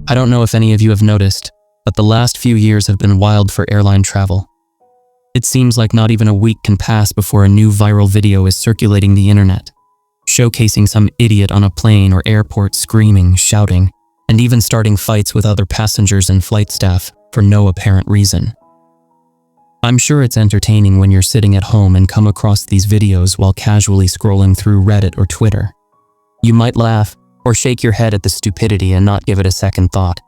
I don't know if any of you have noticed, but the last few years have been wild for airline travel. It seems like not even a week can pass before a new viral video is circulating the internet, showcasing some idiot on a plane or airport screaming, shouting, and even starting fights with other passengers and flight staff for no apparent reason. I'm sure it's entertaining when you're sitting at home and come across these videos while casually scrolling through Reddit or Twitter. You might laugh or shake your head at the stupidity and not give it a second thought.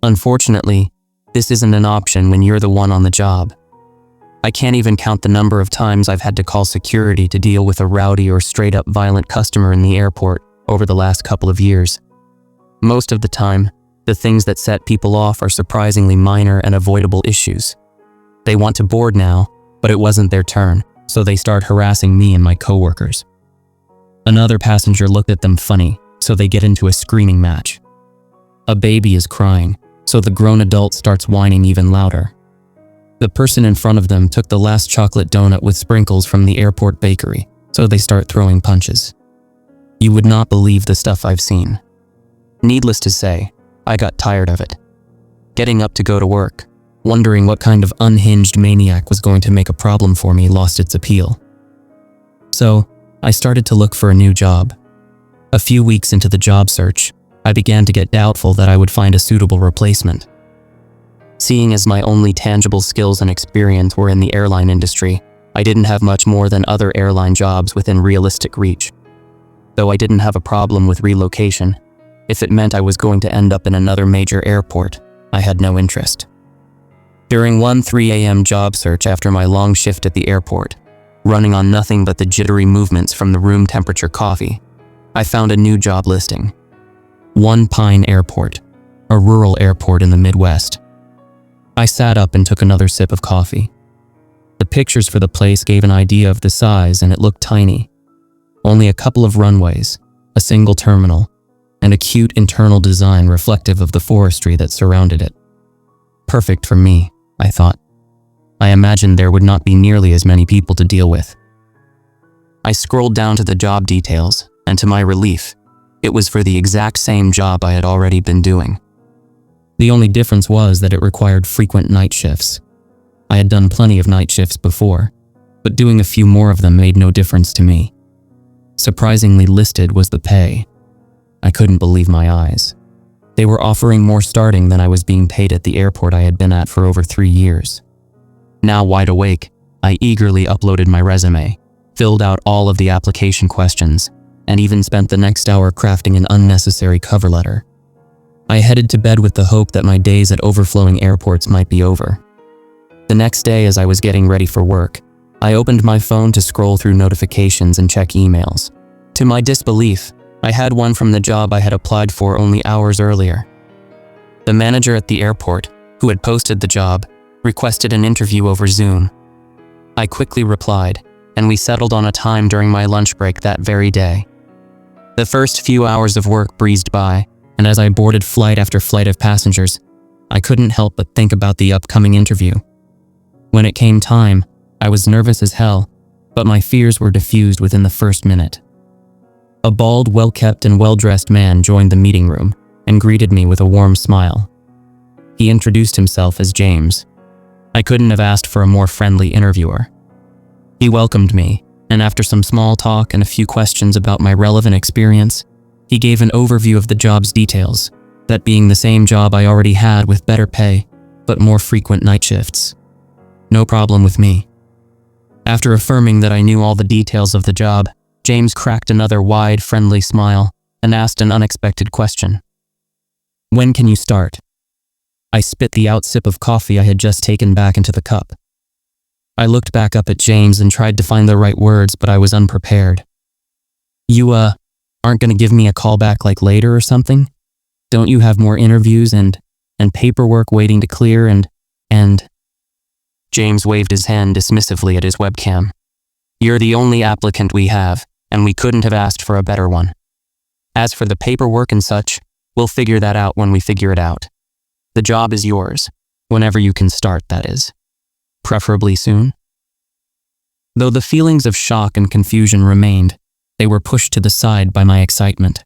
Unfortunately, this isn't an option when you're the one on the job. I can't even count the number of times I've had to call security to deal with a rowdy or straight-up violent customer in the airport over the last couple of years. Most of the time, the things that set people off are surprisingly minor and avoidable issues. They want to board now, but it wasn't their turn, so they start harassing me and my coworkers. Another passenger looked at them funny, so they get into a screaming match. A baby is crying, so the grown adult starts whining even louder. The person in front of them took the last chocolate donut with sprinkles from the airport bakery, so they start throwing punches. You would not believe the stuff I've seen. Needless to say, I got tired of it. Getting up to go to work, wondering what kind of unhinged maniac was going to make a problem for me, lost its appeal. So, I started to look for a new job. A few weeks into the job search, I began to get doubtful that I would find a suitable replacement. Seeing as my only tangible skills and experience were in the airline industry, I didn't have much more than other airline jobs within realistic reach. Though I didn't have a problem with relocation, if it meant I was going to end up in another major airport, I had no interest. During one 3 a.m. job search after my long shift at the airport, running on nothing but the jittery movements from the room temperature coffee, I found a new job listing. One Pine Airport, a rural airport in the Midwest. I sat up and took another sip of coffee. The pictures for the place gave an idea of the size, and it looked tiny. Only a couple of runways, a single terminal, and a cute internal design reflective of the forestry that surrounded it. Perfect for me, I thought. I imagined there would not be nearly as many people to deal with. I scrolled down to the job details, and to my relief, it was for the exact same job I had already been doing. The only difference was that it required frequent night shifts. I had done plenty of night shifts before, but doing a few more of them made no difference to me. Surprisingly listed was the pay. I couldn't believe my eyes. They were offering more starting than I was being paid at the airport I had been at for over 3 years. Now wide awake, I eagerly uploaded my resume, filled out all of the application questions, and even spent the next hour crafting an unnecessary cover letter. I headed to bed with the hope that my days at overflowing airports might be over. The next day, as I was getting ready for work, I opened my phone to scroll through notifications and check emails. To my disbelief, I had one from the job I had applied for only hours earlier. The manager at the airport, who had posted the job, requested an interview over Zoom. I quickly replied, and we settled on a time during my lunch break that very day. The first few hours of work breezed by, and as I boarded flight after flight of passengers, I couldn't help but think about the upcoming interview. When it came time, I was nervous as hell, but my fears were diffused within the first minute. A bald, well-kept and well-dressed man joined the meeting room and greeted me with a warm smile. He introduced himself as James. I couldn't have asked for a more friendly interviewer. He welcomed me, and after some small talk and a few questions about my relevant experience, he gave an overview of the job's details, that being the same job I already had with better pay, but more frequent night shifts. No problem with me. After affirming that I knew all the details of the job, James cracked another wide, friendly smile and asked an unexpected question. "When can you start?" I spit the out sip of coffee I had just taken back into the cup. I looked back up at James and tried to find the right words, but I was unprepared. You, aren't gonna give me a call back like later or something? Don't you have more interviews and paperwork waiting to clear and... James waved his hand dismissively at his webcam. You're the only applicant we have, and we couldn't have asked for a better one. As for the paperwork and such, we'll figure that out when we figure it out. The job is yours, whenever you can start, that is. Preferably soon. Though the feelings of shock and confusion remained, they were pushed to the side by my excitement.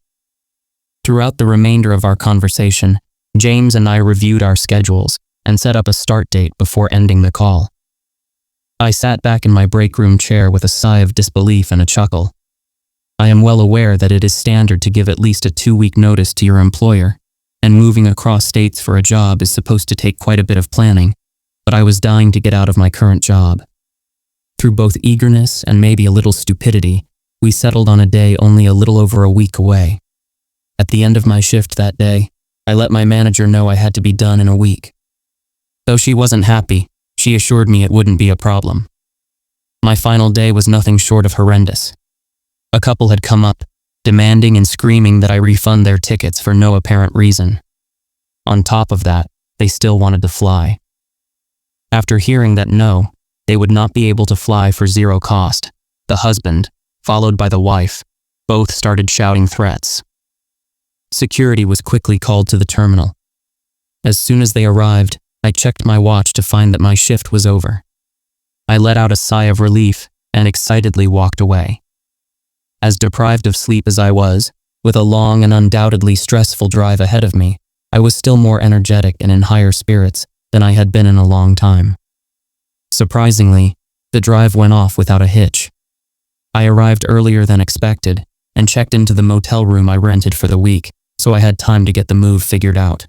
Throughout the remainder of our conversation, James and I reviewed our schedules and set up a start date before ending the call. I sat back in my break room chair with a sigh of disbelief and a chuckle. I am well aware that it is standard to give at least a 2-week notice to your employer, and moving across states for a job is supposed to take quite a bit of planning, but I was dying to get out of my current job. Through both eagerness and maybe a little stupidity, we settled on a day only a little over a week away. At the end of my shift that day, I let my manager know I had to be done in a week. Though she wasn't happy, she assured me it wouldn't be a problem. My final day was nothing short of horrendous. A couple had come up, demanding and screaming that I refund their tickets for no apparent reason. On top of that, they still wanted to fly. After hearing that no, they would not be able to fly for zero cost, the husband, followed by the wife, both started shouting threats. Security was quickly called to the terminal. As soon as they arrived, I checked my watch to find that my shift was over. I let out a sigh of relief and excitedly walked away. As deprived of sleep as I was, with a long and undoubtedly stressful drive ahead of me, I was still more energetic and in higher spirits than I had been in a long time. Surprisingly, the drive went off without a hitch. I arrived earlier than expected and checked into the motel room I rented for the week, so I had time to get the move figured out.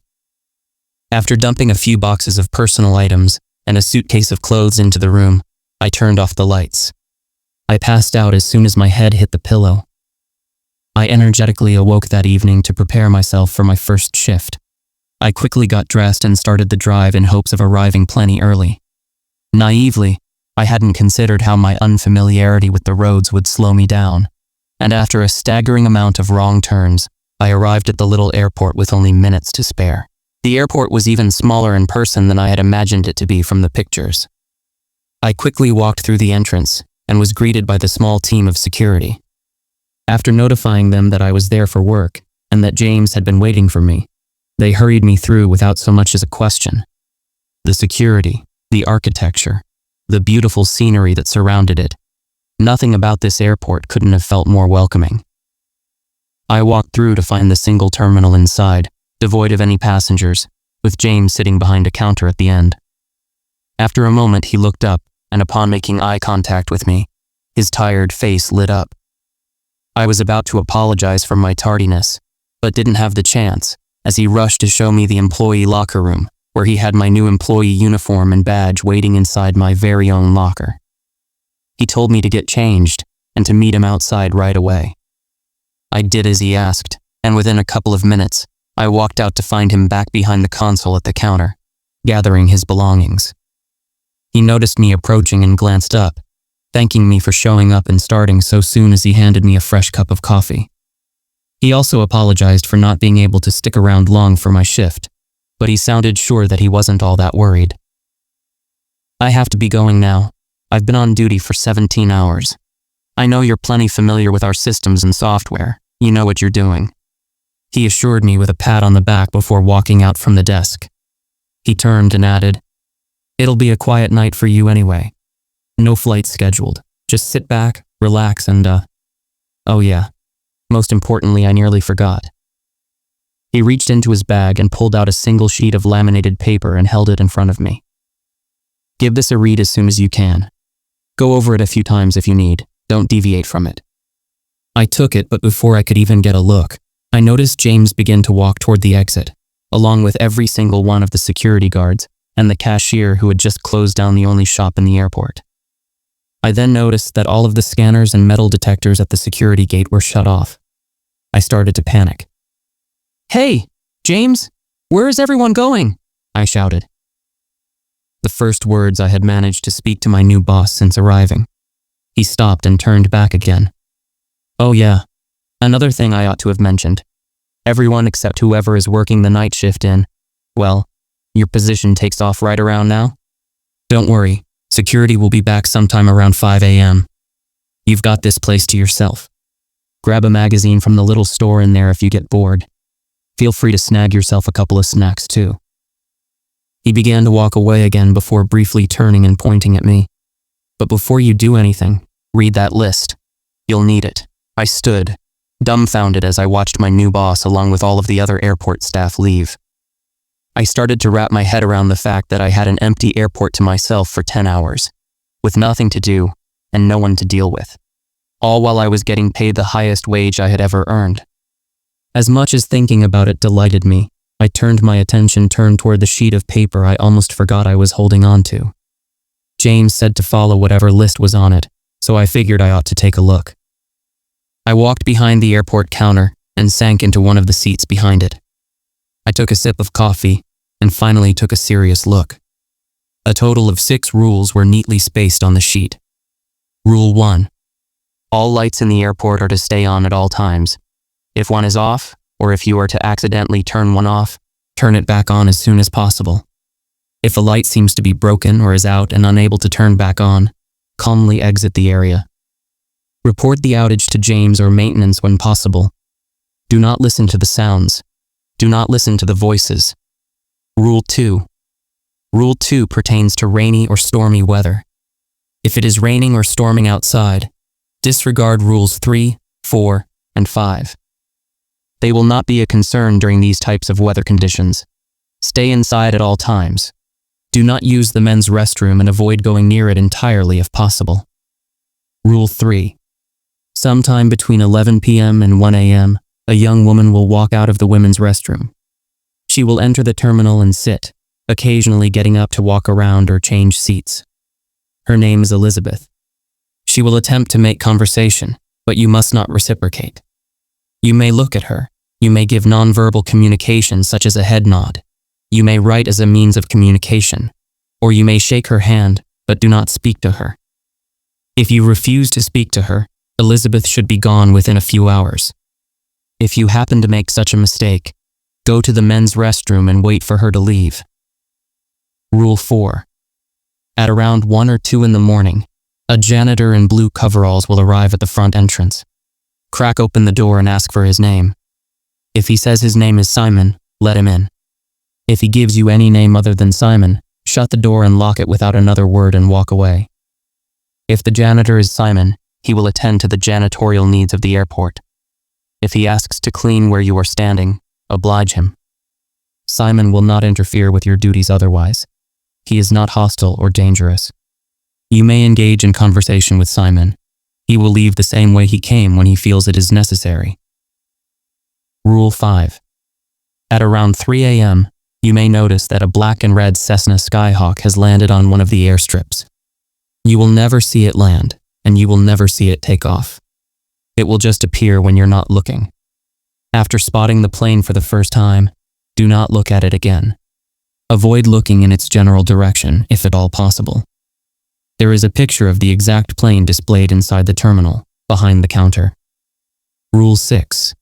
After dumping a few boxes of personal items and a suitcase of clothes into the room, I turned off the lights. I passed out as soon as my head hit the pillow. I energetically awoke that evening to prepare myself for my first shift. I quickly got dressed and started the drive in hopes of arriving plenty early. Naively, I hadn't considered how my unfamiliarity with the roads would slow me down, and after a staggering amount of wrong turns, I arrived at the little airport with only minutes to spare. The airport was even smaller in person than I had imagined it to be from the pictures. I quickly walked through the entrance and was greeted by the small team of security. After notifying them that I was there for work and that James had been waiting for me, they hurried me through without so much as a question. The security, the architecture, the beautiful scenery that surrounded it. Nothing about this airport couldn't have felt more welcoming. I walked through to find the single terminal inside, devoid of any passengers, with James sitting behind a counter at the end. After a moment, he looked up, and upon making eye contact with me, his tired face lit up. I was about to apologize for my tardiness, but didn't have the chance, as he rushed to show me the employee locker room, where he had my new employee uniform and badge waiting inside my very own locker. He told me to get changed and to meet him outside right away. I did as he asked, and within a couple of minutes, I walked out to find him back behind the console at the counter, gathering his belongings. He noticed me approaching and glanced up, thanking me for showing up and starting so soon as he handed me a fresh cup of coffee. He also apologized for not being able to stick around long for my shift, but he sounded sure that he wasn't all that worried. I have to be going now. I've been on duty for 17 hours. I know you're plenty familiar with our systems and software. You know what you're doing. He assured me with a pat on the back before walking out from the desk. He turned and added, "It'll be a quiet night for you anyway. No flights scheduled. Just sit back, relax, and oh yeah, most importantly, I nearly forgot." He reached into his bag and pulled out a single sheet of laminated paper and held it in front of me. "Give this a read as soon as you can. Go over it a few times if you need. Don't deviate from it." I took it, but before I could even get a look, I noticed James begin to walk toward the exit, along with every single one of the security guards and the cashier who had just closed down the only shop in the airport. I then noticed that all of the scanners and metal detectors at the security gate were shut off. I started to panic. "Hey, James, where is everyone going?" I shouted. The first words I had managed to speak to my new boss since arriving. He stopped and turned back again. "Oh yeah, another thing I ought to have mentioned. Everyone except whoever is working the night shift in, well, your position takes off right around now. Don't worry, security will be back sometime around 5 a.m. You've got this place to yourself. Grab a magazine from the little store in there if you get bored. Feel free to snag yourself a couple of snacks too." He began to walk away again before briefly turning and pointing at me. "But before you do anything, read that list. You'll need it." I stood, dumbfounded as I watched my new boss along with all of the other airport staff leave. I started to wrap my head around the fact that I had an empty airport to myself for 10 hours, with nothing to do and no one to deal with, all while I was getting paid the highest wage I had ever earned. As much as thinking about it delighted me, I turned my attention toward the sheet of paper I almost forgot I was holding on to. James said to follow whatever list was on it, so I figured I ought to take a look. I walked behind the airport counter and sank into one of the seats behind it. I took a sip of coffee and finally took a serious look. A total of 6 rules were neatly spaced on the sheet. Rule 1. All lights in the airport are to stay on at all times. If one is off, or if you are to accidentally turn one off, turn it back on as soon as possible. If a light seems to be broken or is out and unable to turn back on, calmly exit the area. Report the outage to James or maintenance when possible. Do not listen to the sounds. Do not listen to the voices. Rule 2. Rule 2 pertains to rainy or stormy weather. If it is raining or storming outside, disregard rules 3, 4, and 5. They will not be a concern during these types of weather conditions. Stay inside at all times. Do not use the men's restroom and avoid going near it entirely if possible. Rule 3. Sometime between 11 p.m. and 1 a.m., a young woman will walk out of the women's restroom. She will enter the terminal and sit, occasionally getting up to walk around or change seats. Her name is Elizabeth. She will attempt to make conversation, but you must not reciprocate. You may look at her. You may give nonverbal communication such as a head nod. You may write as a means of communication, or you may shake her hand, but do not speak to her. If you refuse to speak to her, Elizabeth should be gone within a few hours. If you happen to make such a mistake, go to the men's restroom and wait for her to leave. Rule 4. At around 1 or 2 in the morning, a janitor in blue coveralls will arrive at the front entrance. Crack open the door and ask for his name. If he says his name is Simon, let him in. If he gives you any name other than Simon, shut the door and lock it without another word and walk away. If the janitor is Simon, he will attend to the janitorial needs of the airport. If he asks to clean where you are standing, oblige him. Simon will not interfere with your duties otherwise. He is not hostile or dangerous. You may engage in conversation with Simon. He will leave the same way he came when he feels it is necessary. Rule 5. At around 3 a.m., you may notice that a black and red Cessna Skyhawk has landed on one of the airstrips. You will never see it land, and you will never see it take off. It will just appear when you're not looking. After spotting the plane for the first time, do not look at it again. Avoid looking in its general direction, if at all possible. There is a picture of the exact plane displayed inside the terminal, behind the counter. Rule 6.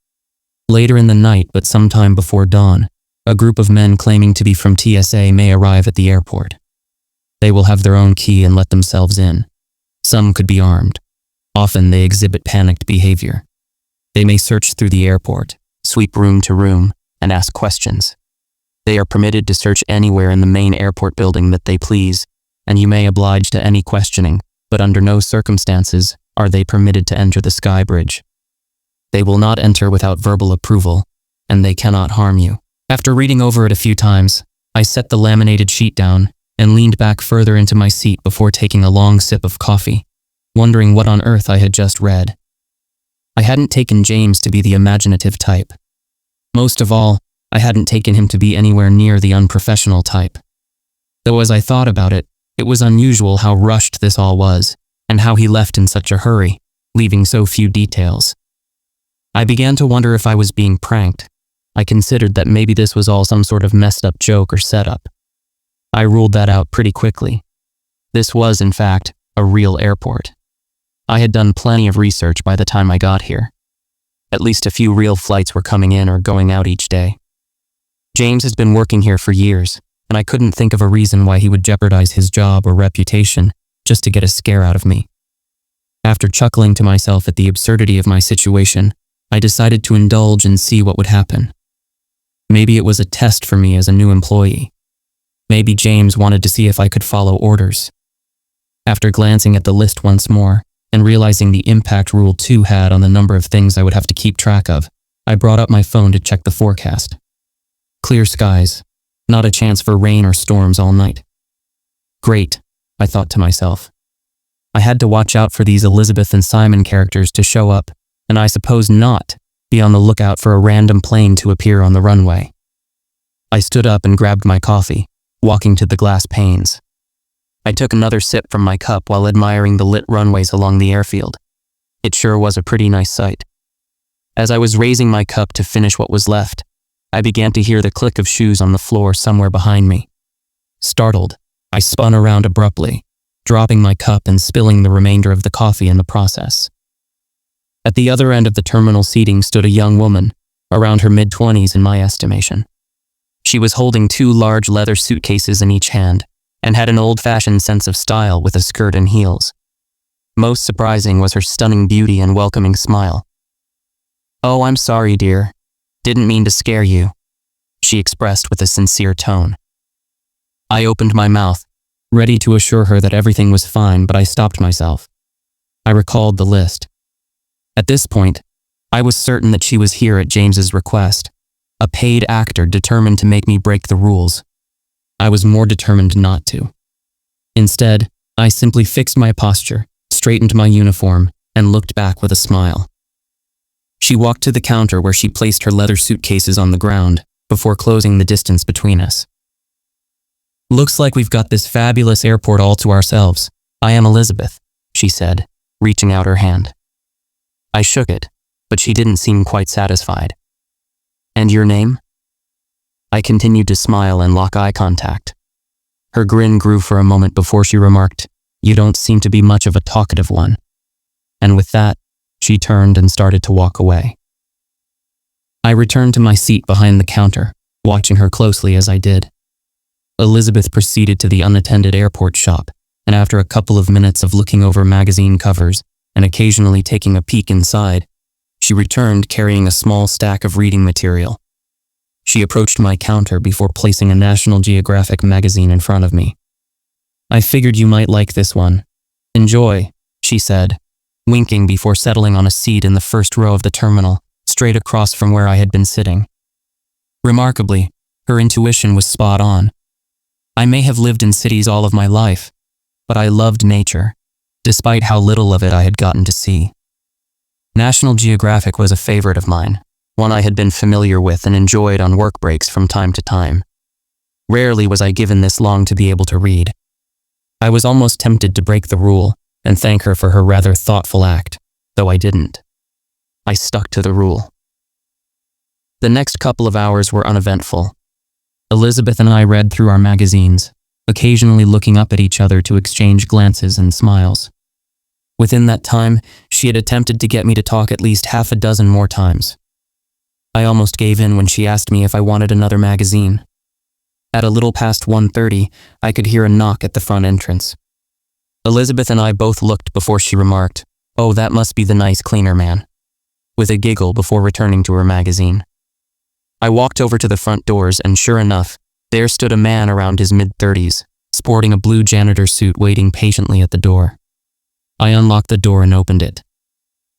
Later in the night, but sometime before dawn, a group of men claiming to be from TSA may arrive at the airport. They will have their own key and let themselves in. Some could be armed. Often they exhibit panicked behavior. They may search through the airport, sweep room to room, and ask questions. They are permitted to search anywhere in the main airport building that they please, and you may oblige to any questioning, but under no circumstances are they permitted to enter the sky bridge. They will not enter without verbal approval, and they cannot harm you. After reading over it a few times, I set the laminated sheet down and leaned back further into my seat before taking a long sip of coffee, wondering what on earth I had just read. I hadn't taken James to be the imaginative type. Most of all, I hadn't taken him to be anywhere near the unprofessional type. Though as I thought about it, it was unusual how rushed this all was, and how he left in such a hurry, leaving so few details. I began to wonder if I was being pranked. I considered that maybe this was all some sort of messed up joke or setup. I ruled that out pretty quickly. This was, in fact, a real airport. I had done plenty of research by the time I got here. At least a few real flights were coming in or going out each day. James has been working here for years, and I couldn't think of a reason why he would jeopardize his job or reputation just to get a scare out of me. After chuckling to myself at the absurdity of my situation, I decided to indulge and see what would happen. Maybe it was a test for me as a new employee. Maybe James wanted to see if I could follow orders. After glancing at the list once more, and realizing the impact Rule 2 had on the number of things I would have to keep track of, I brought up my phone to check the forecast. Clear skies. Not a chance for rain or storms all night. Great, I thought to myself. I had to watch out for these Elizabeth and Simon characters to show up, and I suppose not be on the lookout for a random plane to appear on the runway. I stood up and grabbed my coffee, walking to the glass panes. I took another sip from my cup while admiring the lit runways along the airfield. It sure was a pretty nice sight. As I was raising my cup to finish what was left, I began to hear the click of shoes on the floor somewhere behind me. Startled, I spun around abruptly, dropping my cup and spilling the remainder of the coffee in the process. At the other end of the terminal seating stood a young woman, around her mid-20s in my estimation. She was holding 2 large leather suitcases in each hand, and had an old-fashioned sense of style with a skirt and heels. Most surprising was her stunning beauty and welcoming smile. "Oh, I'm sorry, dear. Didn't mean to scare you," she expressed with a sincere tone. I opened my mouth, ready to assure her that everything was fine, but I stopped myself. I recalled the list. At this point, I was certain that she was here at James's request, a paid actor determined to make me break the rules. I was more determined not to. Instead, I simply fixed my posture, straightened my uniform, and looked back with a smile. She walked to the counter where she placed her leather suitcases on the ground before closing the distance between us. "Looks like we've got this fabulous airport all to ourselves. I am Elizabeth," she said, reaching out her hand. I shook it, but she didn't seem quite satisfied. "And your name?" I continued to smile and lock eye contact. Her grin grew for a moment before she remarked, "You don't seem to be much of a talkative one." And with that, she turned and started to walk away. I returned to my seat behind the counter, watching her closely as I did. Elizabeth proceeded to the unattended airport shop, and after a couple of minutes of looking over magazine covers and occasionally taking a peek inside, she returned carrying a small stack of reading material. She approached my counter before placing a National Geographic magazine in front of me. "I figured you might like this one. Enjoy," she said, winking before settling on a seat in the first row of the terminal, straight across from where I had been sitting. Remarkably, her intuition was spot on. I may have lived in cities all of my life, but I loved nature, despite how little of it I had gotten to see. National Geographic was a favorite of mine, one I had been familiar with and enjoyed on work breaks from time to time. Rarely was I given this long to be able to read. I was almost tempted to break the rule and thank her for her rather thoughtful act, though I didn't. I stuck to the rule. The next couple of hours were uneventful. Elizabeth and I read through our magazines, occasionally looking up at each other to exchange glances and smiles. Within that time, she had attempted to get me to talk at least 6 more times. I almost gave in when she asked me if I wanted another magazine. At a little past 1:30, I could hear a knock at the front entrance. Elizabeth and I both looked before she remarked, "Oh, that must be the nice cleaner man," with a giggle before returning to her magazine. I walked over to the front doors and sure enough, there stood a man around his mid-30s, sporting a blue janitor suit waiting patiently at the door. I unlocked the door and opened it.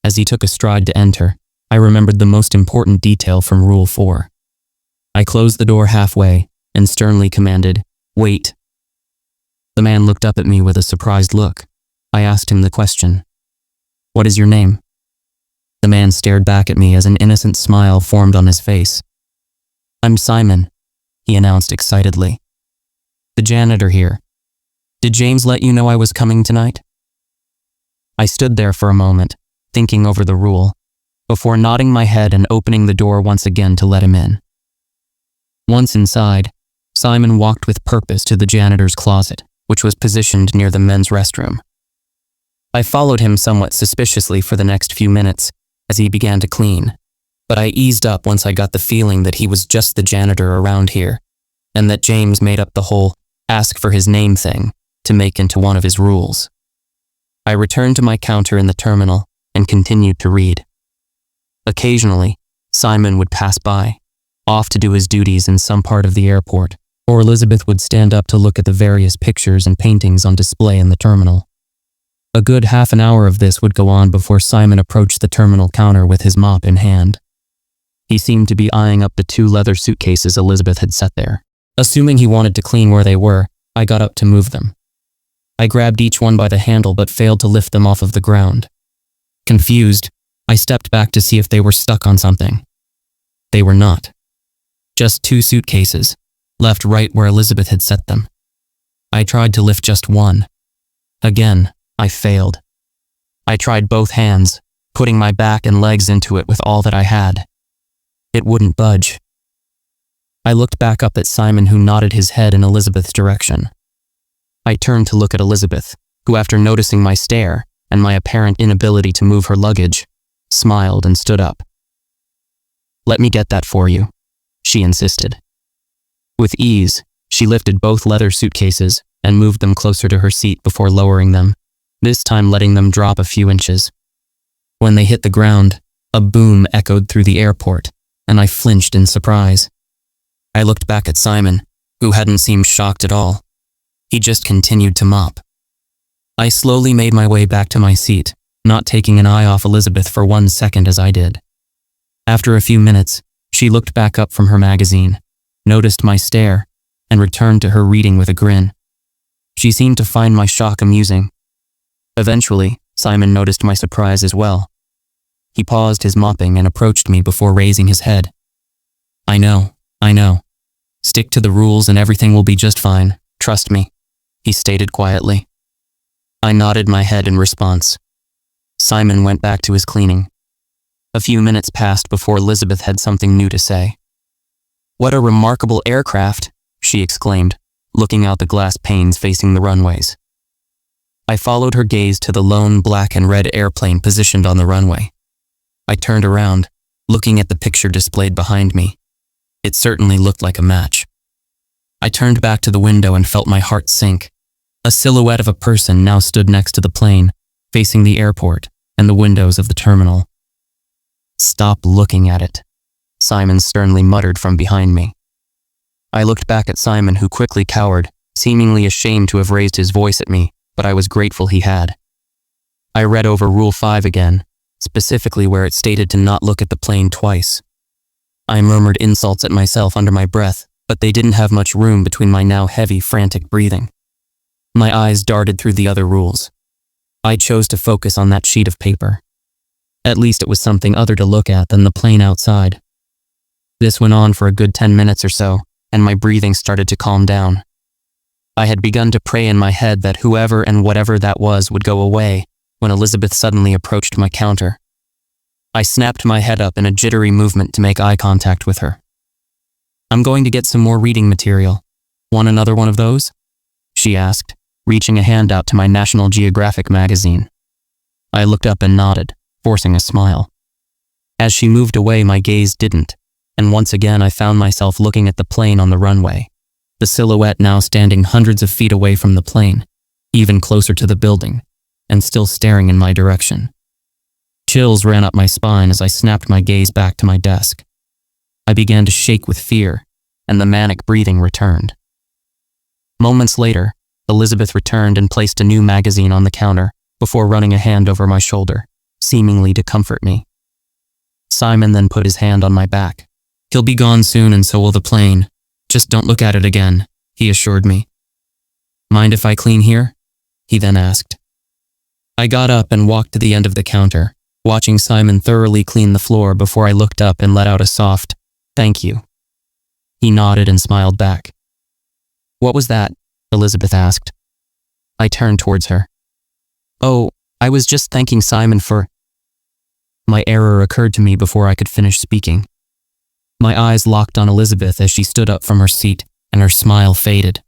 As he took a stride to enter, I remembered the most important detail from Rule 4. I closed the door halfway and sternly commanded, "Wait." The man looked up at me with a surprised look. I asked him the question, "What is your name?" The man stared back at me as an innocent smile formed on his face. "I'm Simon," he announced excitedly. "The janitor here. Did James let you know I was coming tonight?" I stood there for a moment, thinking over the rule, before nodding my head and opening the door once again to let him in. Once inside, Simon walked with purpose to the janitor's closet, which was positioned near the men's restroom. I followed him somewhat suspiciously for the next few minutes as he began to clean, but I eased up once I got the feeling that he was just the janitor around here, and that James made up the whole ask for his name thing to make into one of his rules. I returned to my counter in the terminal and continued to read. Occasionally, Simon would pass by, off to do his duties in some part of the airport, or Elizabeth would stand up to look at the various pictures and paintings on display in the terminal. A good half an hour of this would go on before Simon approached the terminal counter with his mop in hand. He seemed to be eyeing up the 2 leather suitcases Elizabeth had set there. Assuming he wanted to clean where they were, I got up to move them. I grabbed each one by the handle but failed to lift them off of the ground. Confused, I stepped back to see if they were stuck on something. They were not. Just 2 suitcases, left right where Elizabeth had set them. I tried to lift just one. Again, I failed. I tried both hands, putting my back and legs into it with all that I had. It wouldn't budge. I looked back up at Simon, who nodded his head in Elizabeth's direction. I turned to look at Elizabeth, who, after noticing my stare and my apparent inability to move her luggage, smiled and stood up. "Let me get that for you," she insisted. With ease, she lifted both leather suitcases and moved them closer to her seat before lowering them, this time letting them drop a few inches. When they hit the ground, a boom echoed through the airport, and I flinched in surprise. I looked back at Simon, who hadn't seemed shocked at all. He just continued to mop. I slowly made my way back to my seat, not taking an eye off Elizabeth for 1 second as I did. After a few minutes, she looked back up from her magazine, noticed my stare, and returned to her reading with a grin. She seemed to find my shock amusing. Eventually, Simon noticed my surprise as well. He paused his mopping and approached me before raising his head. I know. Stick to the rules and everything will be just fine, trust me," he stated quietly. I nodded my head in response. Simon went back to his cleaning. A few minutes passed before Elizabeth had something new to say. "What a remarkable aircraft," she exclaimed, looking out the glass panes facing the runways. I followed her gaze to the lone black and red airplane positioned on the runway. I turned around, looking at the picture displayed behind me. It certainly looked like a match. I turned back to the window and felt my heart sink. A silhouette of a person now stood next to the plane, facing the airport and the windows of the terminal. "Stop looking at it," Simon sternly muttered from behind me. I looked back at Simon, who quickly cowered, seemingly ashamed to have raised his voice at me, but I was grateful he had. I read over Rule 5 again, specifically where it stated to not look at the plane twice. I murmured insults at myself under my breath, but they didn't have much room between my now heavy, frantic breathing. My eyes darted through the other rules. I chose to focus on that sheet of paper. At least it was something other to look at than the plane outside. This went on for a good 10 minutes or so, and my breathing started to calm down. I had begun to pray in my head that whoever and whatever that was would go away when Elizabeth suddenly approached my counter. I snapped my head up in a jittery movement to make eye contact with her. "I'm going to get some more reading material. Want another one of those?" she asked, reaching a hand out to my National Geographic magazine. I looked up and nodded, forcing a smile. As she moved away, my gaze didn't, and once again I found myself looking at the plane on the runway, the silhouette now standing hundreds of feet away from the plane, even closer to the building, and still staring in my direction. Chills ran up my spine as I snapped my gaze back to my desk. I began to shake with fear, and the manic breathing returned. Moments later, Elizabeth returned and placed a new magazine on the counter before running a hand over my shoulder, seemingly to comfort me. Simon then put his hand on my back. "He'll be gone soon and so will the plane. Just don't look at it again," he assured me. "Mind if I clean here?" he then asked. I got up and walked to the end of the counter, watching Simon thoroughly clean the floor before I looked up and let out a soft, "Thank you." He nodded and smiled back. "What was that?" Elizabeth asked. I turned towards her. "Oh, I was just thanking Simon for—" My error occurred to me before I could finish speaking. My eyes locked on Elizabeth as she stood up from her seat, and her smile faded.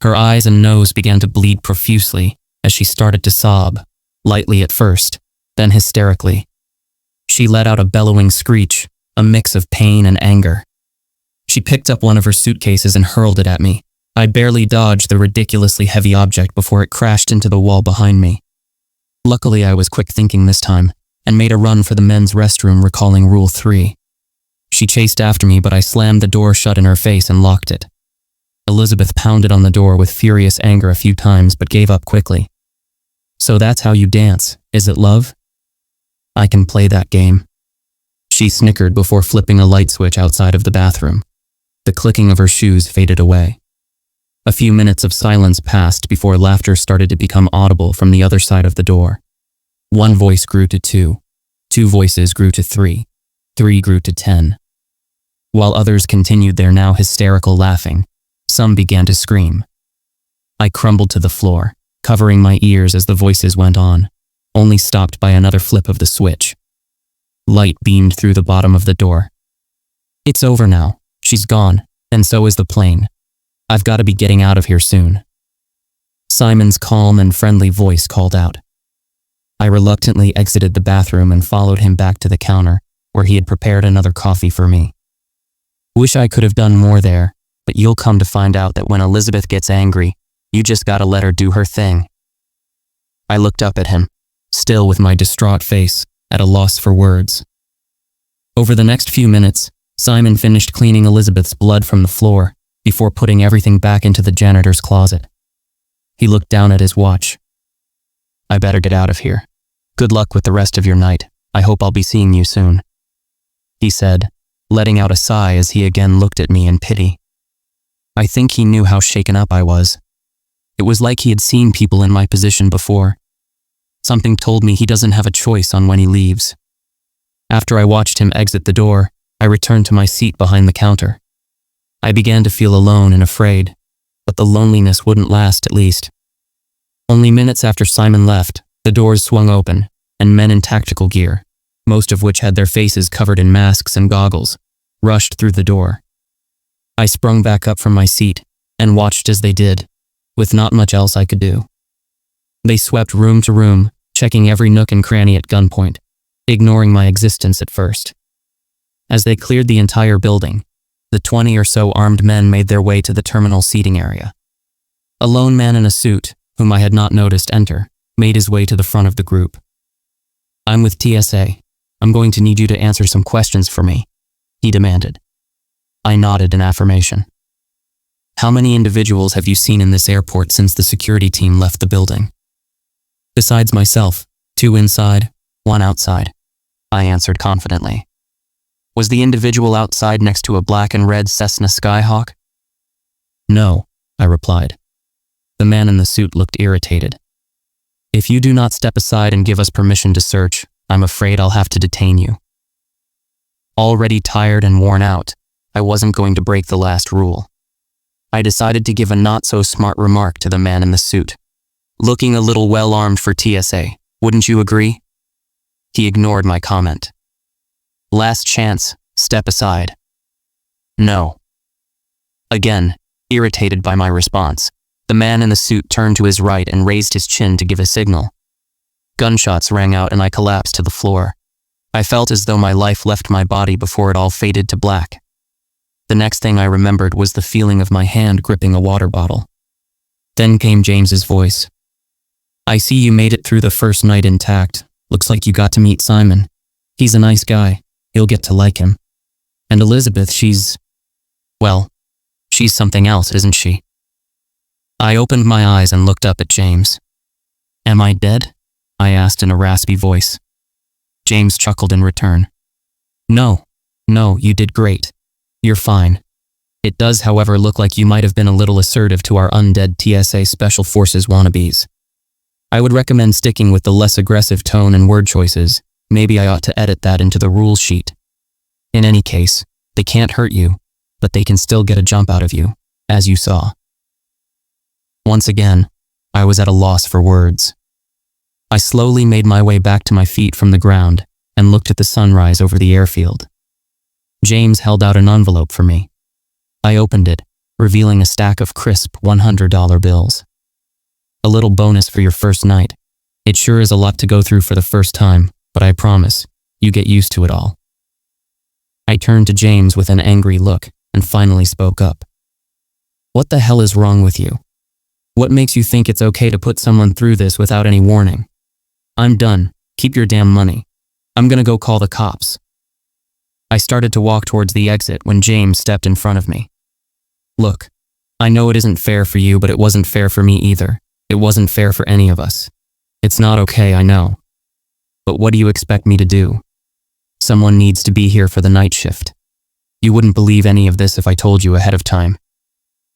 Her eyes and nose began to bleed profusely as she started to sob, lightly at first, then hysterically. She let out a bellowing screech, a mix of pain and anger. She picked up one of her suitcases and hurled it at me. I barely dodged the ridiculously heavy object before it crashed into the wall behind me. Luckily, I was quick thinking this time, and made a run for the men's restroom, recalling Rule 3. She chased after me, but I slammed the door shut in her face and locked it. Elizabeth pounded on the door with furious anger a few times, but gave up quickly. "So that's how you dance, is it, love?" "I can play that game." She snickered before flipping a light switch outside of the bathroom. The clicking of her shoes faded away. A few minutes of silence passed before laughter started to become audible from the other side of the door. One voice grew to 2. 2 voices grew to 3. 3 grew to 10. While others continued their now hysterical laughing, some began to scream. I crumbled to the floor, covering my ears as the voices went on, only stopped by another flip of the switch. Light beamed through the bottom of the door. It's over now. She's gone, and so is the plane. I've got to be getting out of here soon. Simon's calm and friendly voice called out. I reluctantly exited the bathroom and followed him back to the counter, where he had prepared another coffee for me. Wish I could have done more there, but you'll come to find out that when Elizabeth gets angry, you just gotta let her do her thing. I looked up at him, still with my distraught face, at a loss for words. Over the next few minutes, Simon finished cleaning Elizabeth's blood from the floor before putting everything back into the janitor's closet. He looked down at his watch. I better get out of here. Good luck with the rest of your night. I hope I'll be seeing you soon, he said, letting out a sigh as he again looked at me in pity. I think he knew how shaken up I was. It was like he had seen people in my position before. Something told me he doesn't have a choice on when he leaves. After I watched him exit the door, I returned to my seat behind the counter. I began to feel alone and afraid, but the loneliness wouldn't last at least. Only minutes after Simon left, the doors swung open, and men in tactical gear, most of which had their faces covered in masks and goggles, rushed through the door. I sprung back up from my seat and watched as they did, with not much else I could do. They swept room to room, checking every nook and cranny at gunpoint, ignoring my existence at first. As they cleared the entire building, the 20 or so armed men made their way to the terminal seating area. A lone man in a suit, whom I had not noticed enter, made his way to the front of the group. I'm with TSA. I'm going to need you to answer some questions for me, he demanded. I nodded in affirmation. How many individuals have you seen in this airport since the security team left the building? Besides myself, 2 inside, 1 outside, I answered confidently. Was the individual outside next to a black and red Cessna Skyhawk? No, I replied. The man in the suit looked irritated. If you do not step aside and give us permission to search, I'm afraid I'll have to detain you. Already tired and worn out, I wasn't going to break the last rule. I decided to give a not-so-smart remark to the man in the suit. Looking a little well-armed for TSA, wouldn't you agree? He ignored my comment. Last chance, step aside. No. Again, irritated by my response, the man in the suit turned to his right and raised his chin to give a signal. Gunshots rang out and I collapsed to the floor. I felt as though my life left my body before it all faded to black. The next thing I remembered was the feeling of my hand gripping a water bottle. Then came James's voice. I see you made it through the first night intact. Looks like you got to meet Simon. He's a nice guy. You'll get to like him. And Elizabeth, she's something else, isn't she? I opened my eyes and looked up at James. Am I dead? I asked in a raspy voice. James chuckled in return. No, you did great. You're fine. It does, however, look like you might have been a little assertive to our undead TSA Special Forces wannabes. I would recommend sticking with the less aggressive tone and word choices. Maybe I ought to edit that into the rules sheet. In any case, they can't hurt you, but they can still get a jump out of you, as you saw. Once again, I was at a loss for words. I slowly made my way back to my feet from the ground and looked at the sunrise over the airfield. James held out an envelope for me. I opened it, revealing a stack of crisp $100 bills. A little bonus for your first night. It sure is a lot to go through for the first time, but I promise, you get used to it all. I turned to James with an angry look and finally spoke up. What the hell is wrong with you? What makes you think it's okay to put someone through this without any warning? I'm done. Keep your damn money. I'm gonna go call the cops. I started to walk towards the exit when James stepped in front of me. Look, I know it isn't fair for you, but it wasn't fair for me either. It wasn't fair for any of us. It's not okay, I know. But what do you expect me to do? Someone needs to be here for the night shift. You wouldn't believe any of this if I told you ahead of time.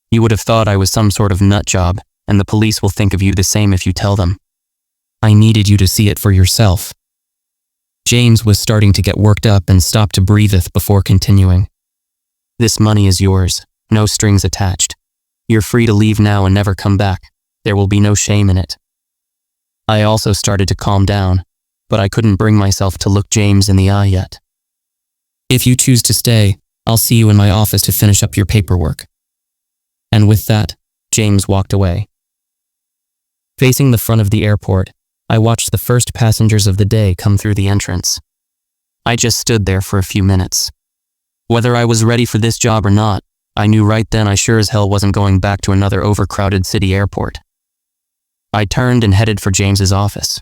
You would have thought I was some sort of nut job, and the police will think of you the same if you tell them. I needed you to see it for yourself." James was starting to get worked up and stopped to breatheth before continuing. "This money is yours, no strings attached. You're free to leave now and never come back. There will be no shame in it." I also started to calm down, but I couldn't bring myself to look James in the eye yet. "If you choose to stay, I'll see you in my office to finish up your paperwork." And with that, James walked away. Facing the front of the airport, I watched the first passengers of the day come through the entrance. I just stood there for a few minutes. Whether I was ready for this job or not, I knew right then I sure as hell wasn't going back to another overcrowded city airport. I turned and headed for James's office.